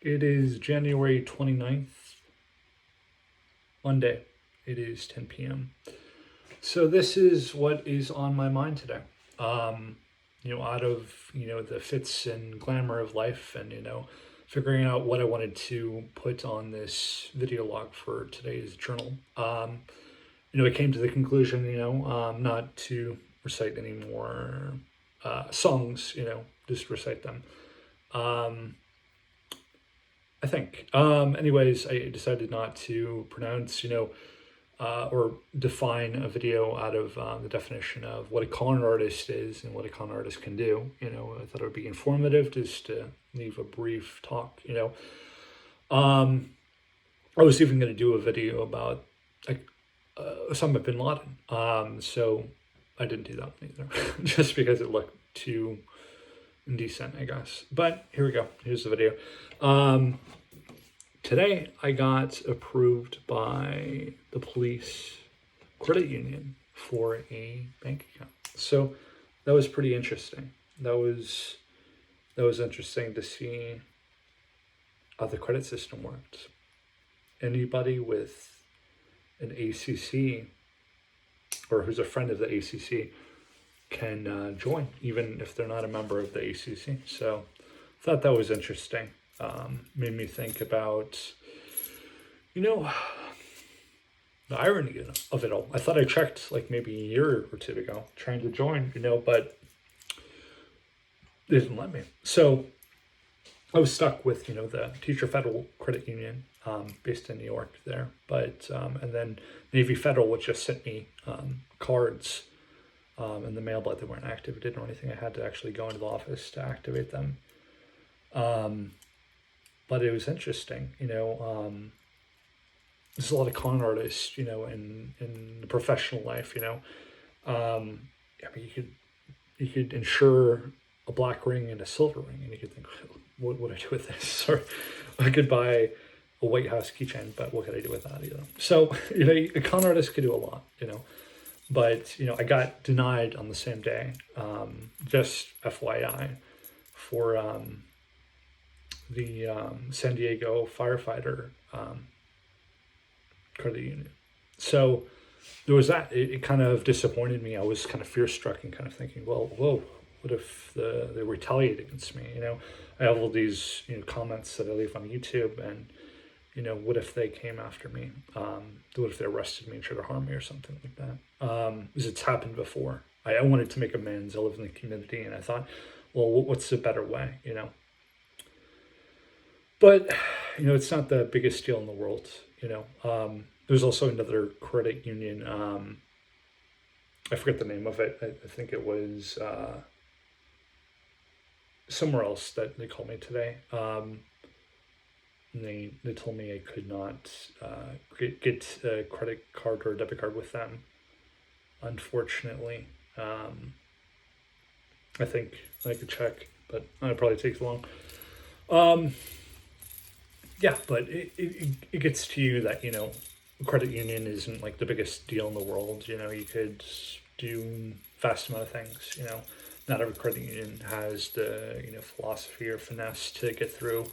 It is January 29th, Monday. It is 10 p.m. So this is what is on my mind today. Um, Out of, the fits and glamour of life and, figuring out what I wanted to put on this video log for today's journal. I came to the conclusion, not to recite any more songs, just recite them. I think. Anyways, I decided not to pronounce, or define a video out of the definition of what a con artist is and what a con artist can do. I thought it would be informative just to leave a brief talk. I was even going to do a video about like Osama bin Laden. So I didn't do that either, just because it looked too indecent, I guess. But here we go. Here's the video. Today I got approved by the police credit union for a bank account. So that was pretty interesting. That was interesting to see how the credit system worked. Anybody with an ACC or who's a friend of the ACC can join, even if they're not a member of the ACC. So I thought that was interesting. Made me think about, the irony of it all. I thought I checked like maybe a year or two ago trying to join, but they didn't let me. So I was stuck with, the Teacher Federal Credit Union based in New York there. But, and then Navy Federal, which just sent me cards in the mail, but they weren't activated or anything. I had to actually go into the office to activate them. But it was interesting, there's a lot of con artists, in the professional life, you could insure a black ring and a silver ring, and you could think, what would I do with this? Or I could buy a White House keychain, but what could I do with that either? So, a con artist could do a lot, but, I got denied on the same day, just FYI, for the San Diego firefighter credit union. So there was that. It kind of disappointed me. I was kind of fear-struck and kind of thinking, well, whoa, what if they retaliate against me? I have all these comments that I leave on YouTube, and what if they came after me? What if they arrested me and tried to harm me or something like that? Because it's happened before. I wanted to make amends. I live in the community, and I thought, well, what's a better way? But, it's not the biggest deal in the world, There's also another credit union. I forget the name of it. I think it was somewhere else that they called me today. And they told me I could not get a credit card or a debit card with them, unfortunately. I think I could check, but it probably takes long. Yeah, but it gets to you that, credit union isn't like the biggest deal in the world. You could do vast amount of things, Not every credit union has the, philosophy or finesse to get through,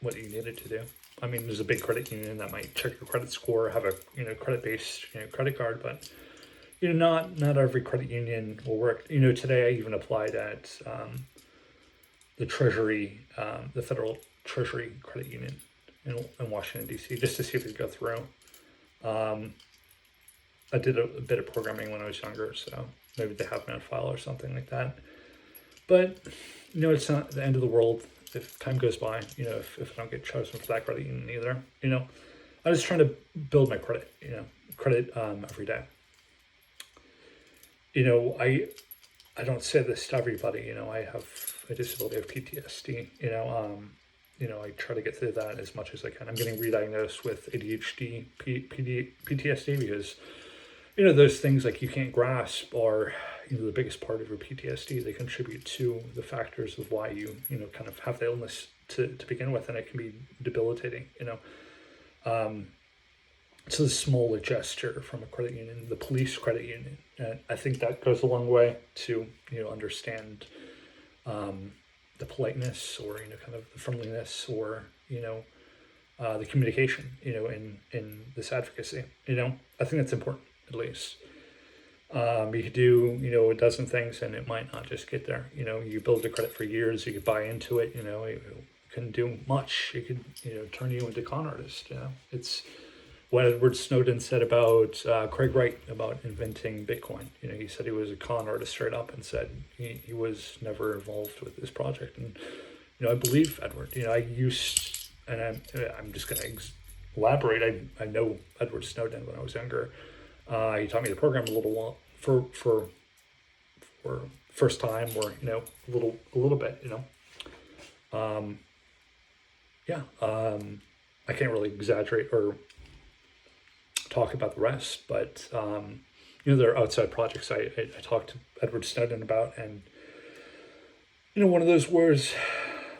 what you needed to do. I mean, there's a big credit union that might check your credit score, have a, credit-based, credit card, but, not every credit union will work. Today I even applied at the Treasury, the Federal Treasury Credit Union in Washington, D.C., just to see if it would go through. I did a bit of programming when I was younger, so maybe they have me on file or something like that. But, it's not the end of the world if time goes by, if I don't get chosen for that credit union either. I was trying to build my credit, every day. I don't say this to everybody, I have a disability of PTSD, I try to get through that as much as I can. I'm getting re-diagnosed with ADHD, PTSD, because, those things like you can't grasp are, the biggest part of your PTSD. They contribute to the factors of why you, kind of have the illness to begin with, and it can be debilitating, It's a small gesture from a credit union, the police credit union. And I think that goes a long way to, understand the politeness, or kind of the friendliness, or the communication, in this advocacy. I think that's important, at least. You could do, a dozen things, and it might not just get there. You build the credit for years, you could buy into it, it couldn't do much. It could, turn you into a con artist. It's what Edward Snowden said about Craig Wright about inventing Bitcoin. He said he was a con artist straight up, and said he was never involved with this project. And, I believe Edward. I used, and I'm just going to elaborate. I know Edward Snowden when I was younger. He taught me to program a little while for first time, or a little bit. I can't really exaggerate or talk about the rest, but there are outside projects I talked to Edward Snowden about, and one of those was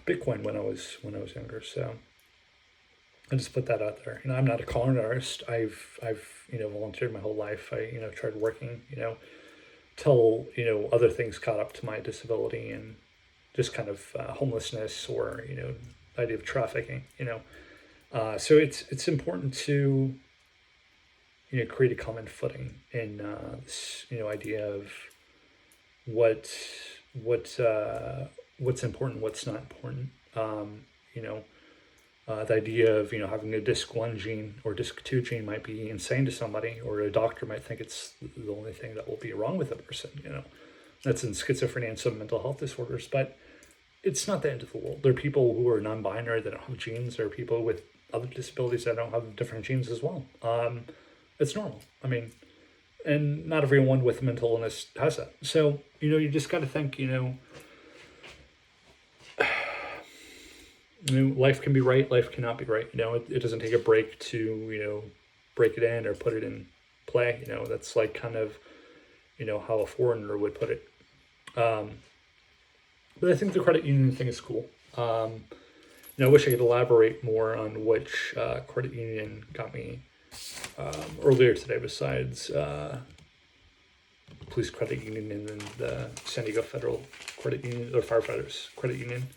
Bitcoin when I was younger. So I just put that out there. I'm not a con artist. I've volunteered my whole life. I tried working till other things caught up to my disability, and just kind of homelessness, or the idea of trafficking. So it's important to create a common footing in this idea of what's important, what's not important. The idea of having a DISC-1 gene or DISC-2 gene might be insane to somebody, or a doctor might think it's the only thing that will be wrong with a person. That's in schizophrenia and some mental health disorders, but it's not the end of the world. There are people who are non-binary that don't have genes. There are people with other disabilities that don't have different genes as well. It's normal. And not everyone with mental illness has that. So, you just got to think, life can be right, life cannot be right. It doesn't take a break to, break it in or put it in play. That's like kind of, how a foreigner would put it. But I think the credit union thing is cool. I wish I could elaborate more on which credit union got me earlier today, besides Police Credit Union and then the San Diego Federal Credit Union, or Firefighters Credit Union.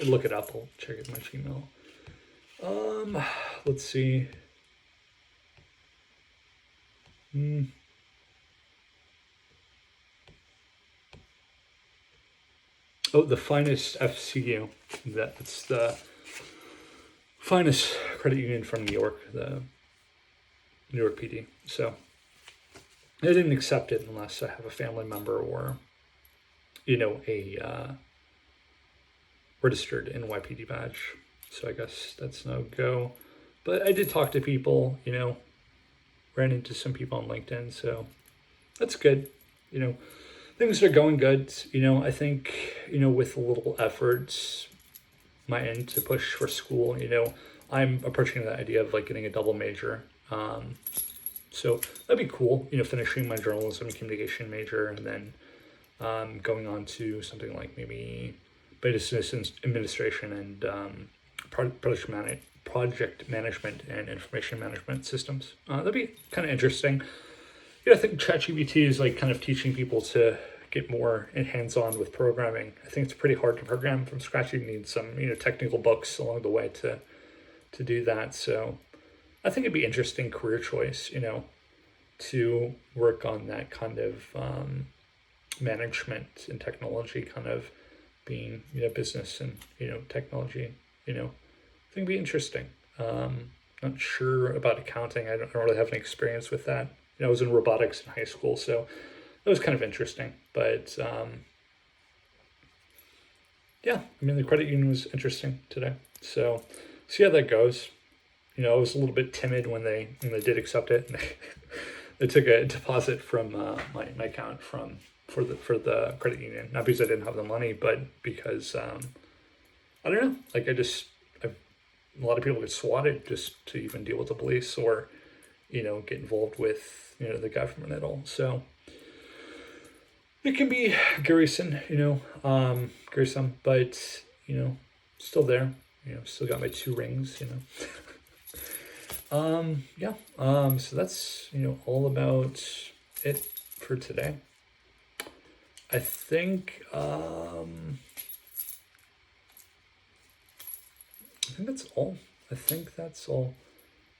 Look it up. I'll check it in my Gmail. Let's see. Oh, the Finest FCU. That's the finest credit union from New York, the New York PD. So I didn't accept it unless I have a family member, or a registered NYPD badge. So I guess that's no go. But I did talk to people, ran into some people on LinkedIn, so that's good. Things are going good. I think, with a little efforts, my end to push for school, I'm approaching the idea of like getting a double major. So that'd be cool, finishing my journalism and communication major, and then going on to something like maybe business administration and project management and information management systems. That'd be kind of interesting. I think ChatGPT is like kind of teaching people to get more hands-on with programming. I think it's pretty hard to program from scratch. You need some, technical books along the way to do that. So I think it'd be interesting career choice, to work on that kind of management and technology, kind of being, business and, technology, I think it'd be interesting. Not sure about accounting. I don't really have any experience with that. I was in robotics in high school, so that was kind of interesting. But the credit union was interesting today. So see how that goes. I was a little bit timid when they did accept it. They took a deposit from my account for the credit union, not because I didn't have the money, but because I don't know. Like a lot of people get swatted just to even deal with the police, or get involved with the government at all. So it can be gruesome, but still there. Still got my 2 rings. So that's all about it for today. I think think that's all. I think that's all.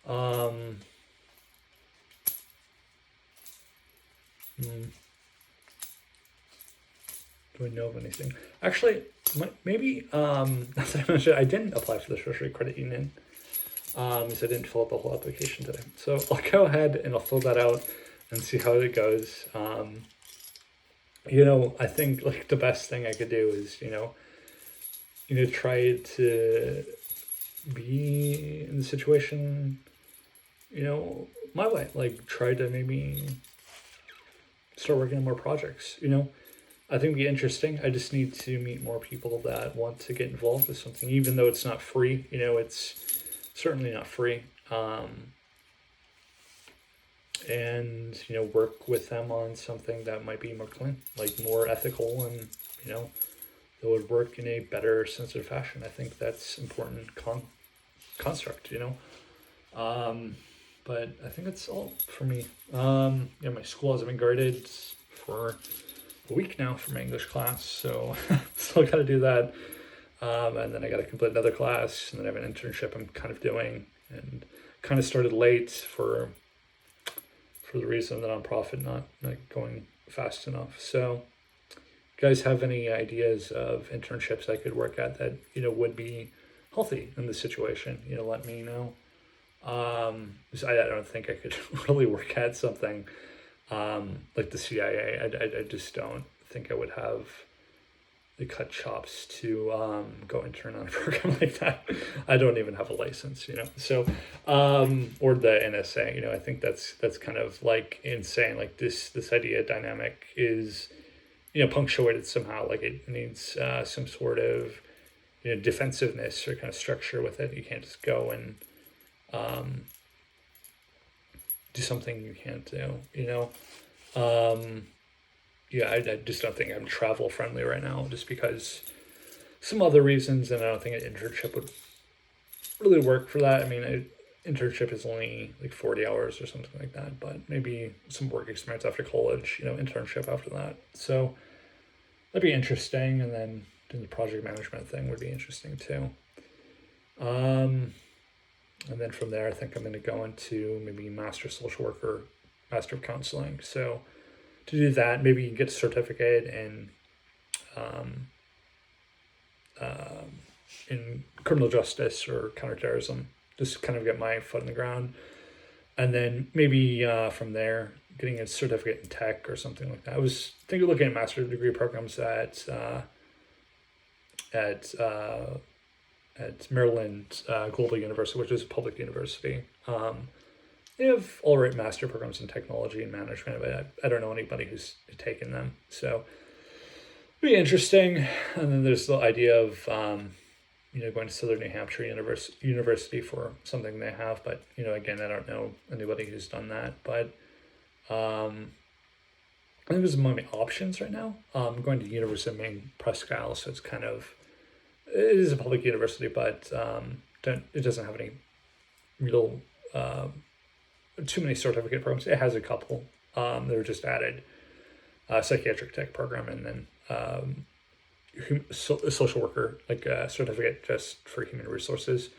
Um, hmm, do I know of anything? Actually, maybe as I mentioned, I didn't apply for the Treasury Credit Union. So I didn't fill out the whole application today. So I'll go ahead and I'll fill that out and see how it goes. I think like the best thing I could do is, try to be in the situation, my way. Like try to maybe start working on more projects. I think it'd be interesting. I just need to meet more people that want to get involved with something, even though it's not free. It's certainly not free. And work with them on something that might be more clean, like more ethical, and that would work in a better sense of fashion. I think that's important construct. But I think that's all for me. My school hasn't been graded for a week now for my English class, so still got to do that. And then I got to complete another class, and then I have an internship I'm kind of doing, and kind of started late for the reason the nonprofit not going fast enough. So, you guys have any ideas of internships I could work at that would be healthy in this situation? Let me know. 'Cause I don't think I could really work at something like the CIA. I just don't think I would have the cut chops to go intern on a program like that. I don't even have a license, So, or the NSA, I think that's kind of like insane. Like this idea dynamic is, punctuated somehow. Like it needs some sort of, defensiveness or kind of structure with it. You can't just go and do something you can't do. Yeah, I just don't think I'm travel friendly right now, just because some other reasons, and I don't think an internship would really work for that. I mean, an internship is only like 40 hours or something like that, but maybe some work experience after college, internship after that. So that'd be interesting, and then doing the project management thing would be interesting too. And then from there, I think I'm going to go into maybe master social worker, master of counseling. So to do that, maybe you get a certificate um, in criminal justice or counterterrorism, just kind of get my foot in the ground. And then maybe from there, getting a certificate in tech or something like that. I was thinking looking at master's degree programs at Maryland Global University, which is a public university. They have all right master programs in technology and management, but I don't know anybody who's taken them. So it'd be interesting. And then there's the idea of going to Southern New Hampshire University for something they have, but again, I don't know anybody who's done that. But I think those are my options right now. I'm going to the University of Maine Presque Isle, so it is a public university, but it doesn't have any real too many certificate programs. It has a couple. They were just added psychiatric tech program, and then a social worker, like a certificate just for human resources.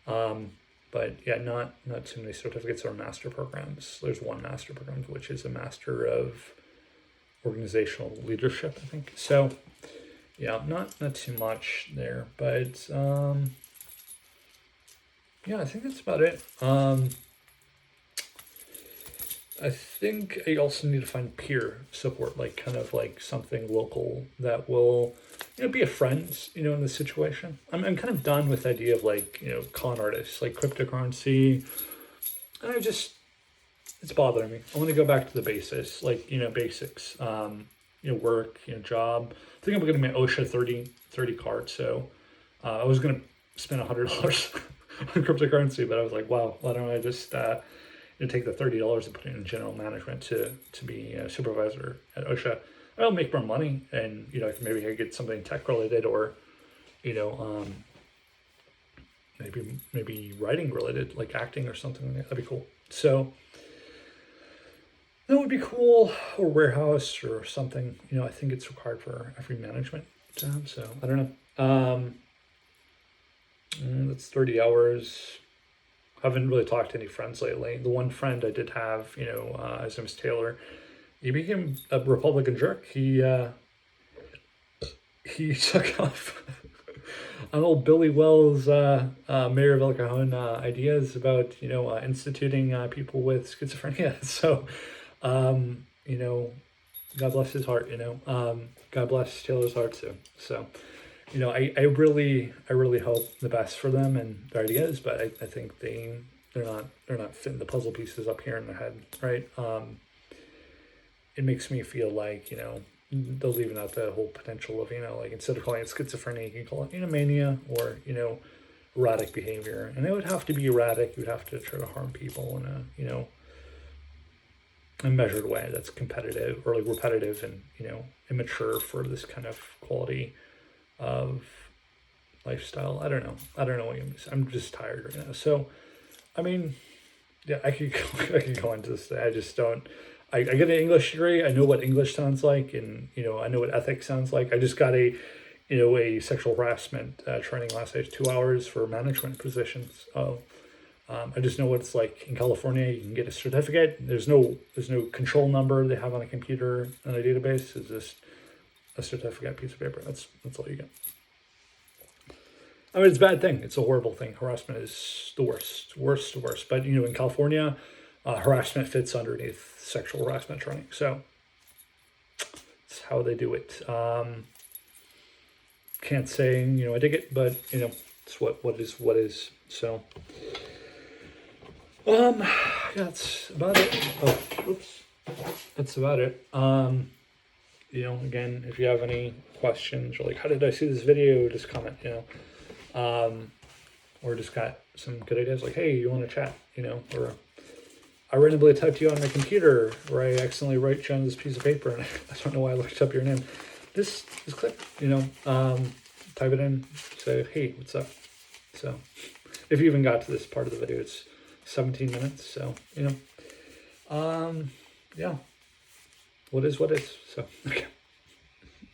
But yeah, not too many certificates or master programs. There's one master program, which is a master of organizational leadership, I think. So yeah, not too much there, but yeah, I think that's about it. I think I also need to find peer support, like kind of like something local that will, be a friend, in this situation. I'm kind of done with the idea of like, con artists, like cryptocurrency. And it's bothering me. I want to go back to the basics, like, basics, work, job. I think I'm going to get my OSHA 30 card. So I was going to spend $100 on cryptocurrency, but I was like, wow, why don't I just take the $30 and put it in general management to be a supervisor at OSHA. I'll make more money, and maybe I get something tech related, or maybe writing related, like acting or something like that. That'd be cool. So that would be cool, or warehouse or something. I think it's required for every management job. So I don't know. That's 30 hours. Haven't really talked to any friends lately. The one friend I did have, his name is Taylor. He became a Republican jerk. He took off on old Billy Wells, Mayor of El Cajon, ideas about instituting people with schizophrenia. So, God bless his heart. God bless Taylor's heart too. So, I really hope the best for them and their ideas, but I think they're not fitting the puzzle pieces up here in their head, right? It makes me feel like they're leaving out the whole potential of like instead of calling it schizophrenia, you can call it mania or erratic behavior, and it would have to be erratic. You would have to try to harm people in a measured way that's competitive or like repetitive and immature for this kind of quality of lifestyle. I don't know what I'm just tired right now. So, I mean, yeah, I could go into this. I just don't. I get an English degree. I know what English sounds like, and I know what ethics sounds like. I just got a sexual harassment training last night, 2 hours for management positions. I just know what it's like in California. You can get a certificate. There's no control number they have on a computer on a database. It's just a certificate piece of paper. That's all you get. I mean, it's a bad thing. It's a horrible thing. Harassment is the worst. But in California, harassment fits underneath sexual harassment training. So it's how they do it. Can't say I dig it, but it's what is. So that's about it. Oh, oops. That's about it. Again, if you have any questions or like, how did I see this video? Just comment, or just got some good ideas like, hey, you want to chat, or I randomly typed you on my computer or I accidentally write you on this piece of paper and I don't know why I looked up your name. Just click, type it in, say, hey, what's up? So if you even got to this part of the video, it's 17 minutes. So, yeah. What is. So, okay.